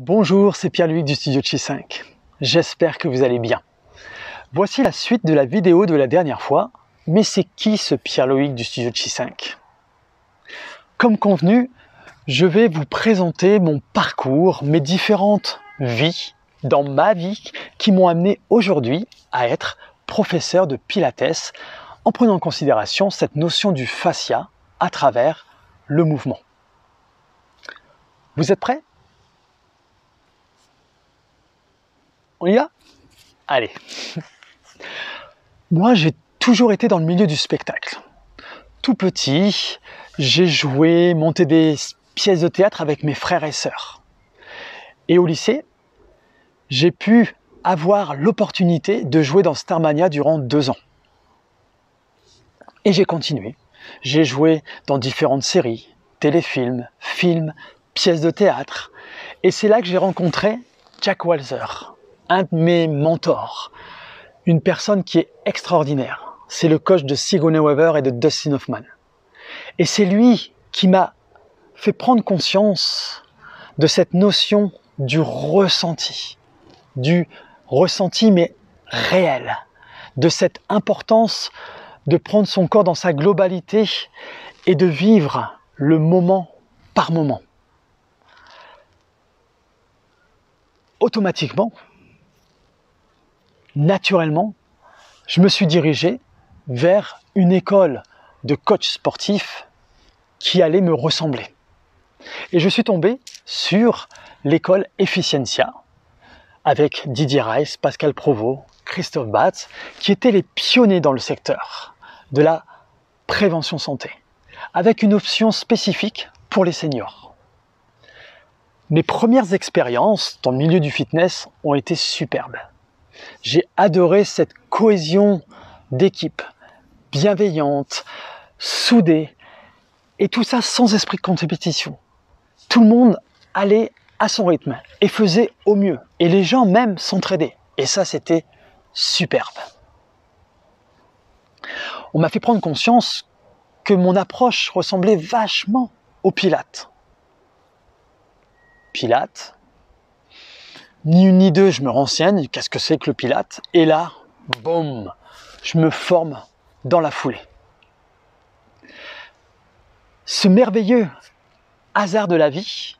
Bonjour, c'est Pierre-Luc du studio Chi 5. J'espère que vous allez bien. Voici la suite de la vidéo de la dernière fois. Mais c'est qui ce Pierre-Luc du studio Chi 5? Comme convenu, je vais vous présenter mon parcours, mes différentes vies dans ma vie qui m'ont amené aujourd'hui à être professeur de Pilates en prenant en considération cette notion du fascia à travers le mouvement. Vous êtes prêts? On y va? Allez. Moi, j'ai toujours été dans le milieu du spectacle. Tout petit, j'ai joué, monté des pièces de théâtre avec mes frères et sœurs. Et au lycée, j'ai pu avoir l'opportunité de jouer dans Starmania durant 2 ans. Et j'ai continué. J'ai joué dans différentes séries, téléfilms, films, pièces de théâtre. Et c'est là que j'ai rencontré Jack Walser, un de mes mentors, une personne qui est extraordinaire. C'est le coach de Sigourney Weaver et de Dustin Hoffman. Et c'est lui qui m'a fait prendre conscience de cette notion du ressenti mais réel, de cette importance de prendre son corps dans sa globalité et de vivre le moment par moment. Automatiquement, naturellement, je me suis dirigé vers une école de coach sportif qui allait me ressembler. Et je suis tombé sur l'école Efficiencia avec Didier Reiss, Pascal Provost, Christophe Batz, qui étaient les pionniers dans le secteur de la prévention santé, avec une option spécifique pour les seniors. Mes premières expériences dans le milieu du fitness ont été superbes. J'ai adoré cette cohésion d'équipe, bienveillante, soudée, et tout ça sans esprit de compétition. Tout le monde allait à son rythme et faisait au mieux. Et les gens même s'entraidaient. Et ça, c'était superbe. On m'a fait prendre conscience que mon approche ressemblait vachement au Pilates. Pilates, ni une ni deux, je me renseigne, qu'est-ce que c'est que le Pilates? Et là, boum, je me forme dans la foulée. Ce merveilleux hasard de la vie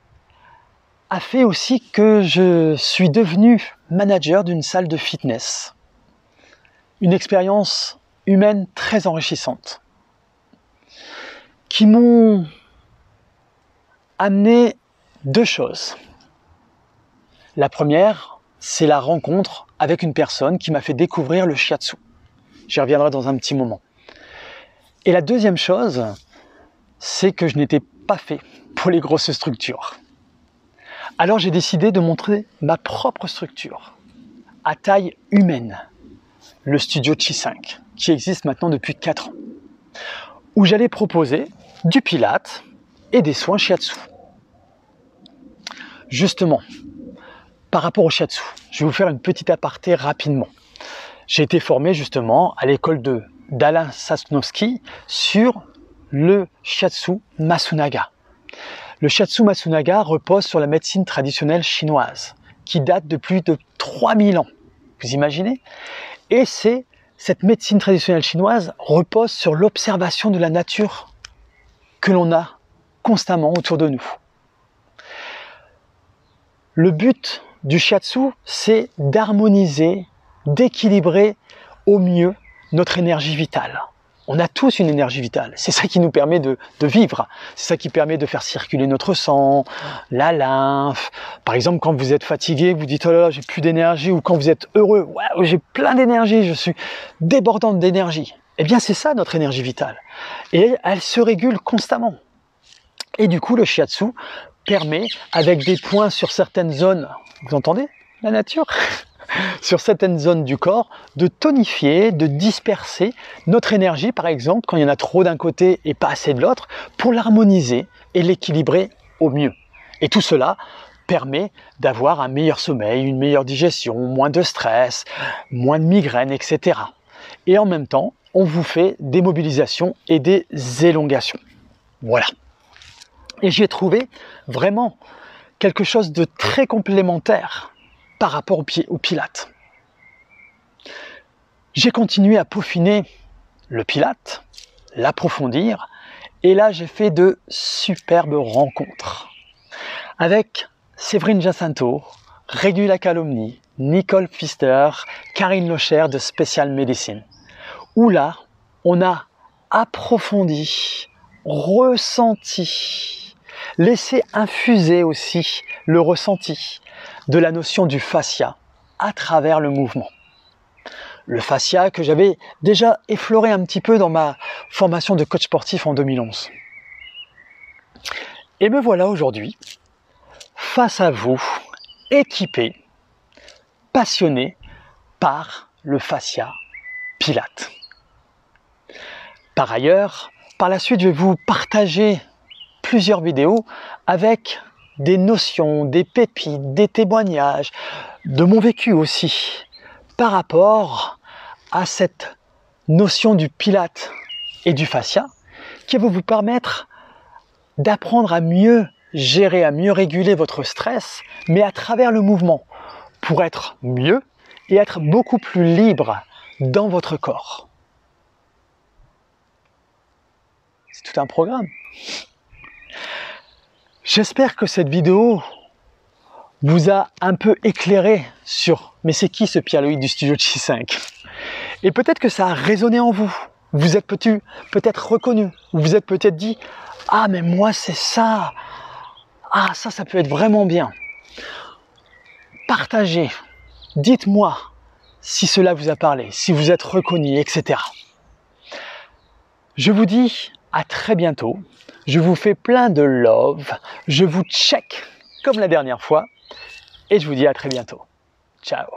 a fait aussi que je suis devenu manager d'une salle de fitness. Une expérience humaine très enrichissante, qui m'ont amené 2 choses. La première, c'est la rencontre avec une personne qui m'a fait découvrir le shiatsu. J'y reviendrai dans un petit moment. Et la deuxième chose, c'est que je n'étais pas fait pour les grosses structures. Alors j'ai décidé de montrer ma propre structure, à taille humaine, le studio Chi 5, qui existe maintenant depuis 4 ans, où j'allais proposer du Pilates et des soins shiatsu. Justement, par rapport au shiatsu, je vais vous faire une petite aparté rapidement. J'ai été formé justement à l'école d'Alain Sosnowski sur le shiatsu Masunaga. Le shiatsu Masunaga repose sur la médecine traditionnelle chinoise, qui date de plus de 3000 ans. Vous imaginez? Et cette médecine traditionnelle chinoise repose sur l'observation de la nature que l'on a constamment autour de nous. Le but du shiatsu, c'est d'harmoniser, d'équilibrer au mieux notre énergie vitale. On a tous une énergie vitale, c'est ça qui nous permet de vivre, c'est ça qui permet de faire circuler notre sang, la lymphe. Par exemple, quand vous êtes fatigué, vous dites « oh là là, j'ai plus d'énergie » ou quand vous êtes heureux « waouh, j'ai plein d'énergie, je suis débordante d'énergie ». Eh bien, c'est ça notre énergie vitale. Et elle se régule constamment. Et du coup, le shiatsu permet, avec des points sur certaines zones, vous entendez la nature? Sur certaines zones du corps, de tonifier, de disperser notre énergie, par exemple, quand il y en a trop d'un côté et pas assez de l'autre, pour l'harmoniser et l'équilibrer au mieux. Et tout cela permet d'avoir un meilleur sommeil, une meilleure digestion, moins de stress, moins de migraines, etc. Et en même temps, on vous fait des mobilisations et des élongations. Voilà. Et j'ai trouvé vraiment quelque chose de très complémentaire par rapport au Pilate. J'ai continué à peaufiner le Pilate, l'approfondir, et là j'ai fait de superbes rencontres avec Séverine Jacinto, Régula Calomni, Nicole Pfister, Karine Locher de Special Medicine, où là on a approfondi, ressenti, laissé infuser aussi le ressenti de la notion du fascia à travers le mouvement. Le fascia que j'avais déjà effleuré un petit peu dans ma formation de coach sportif en 2011. Et me voilà aujourd'hui face à vous, équipé, passionné par le fascia Pilate. Par ailleurs, par la suite, je vais vous partager plusieurs vidéos avec des notions, des pépites, des témoignages, de mon vécu aussi, par rapport à cette notion du Pilate et du fascia, qui va vous permettre d'apprendre à mieux gérer, à mieux réguler votre stress, mais à travers le mouvement, pour être mieux et être beaucoup plus libre dans votre corps. C'est tout un programme. J'espère que cette vidéo vous a un peu éclairé sur « mais c'est qui ce Pierre-Loïc du Studio Chi 5 ?» Et peut-être que ça a résonné en vous. Vous êtes peut-être reconnu. Vous vous êtes peut-être dit « ah mais moi c'est ça. Ah ça peut être vraiment bien. » Partagez. Dites-moi si cela vous a parlé, si vous êtes reconnu, etc. Je vous dis à très bientôt. Je vous fais plein de love. Je vous check comme la dernière fois. Et je vous dis à très bientôt. Ciao.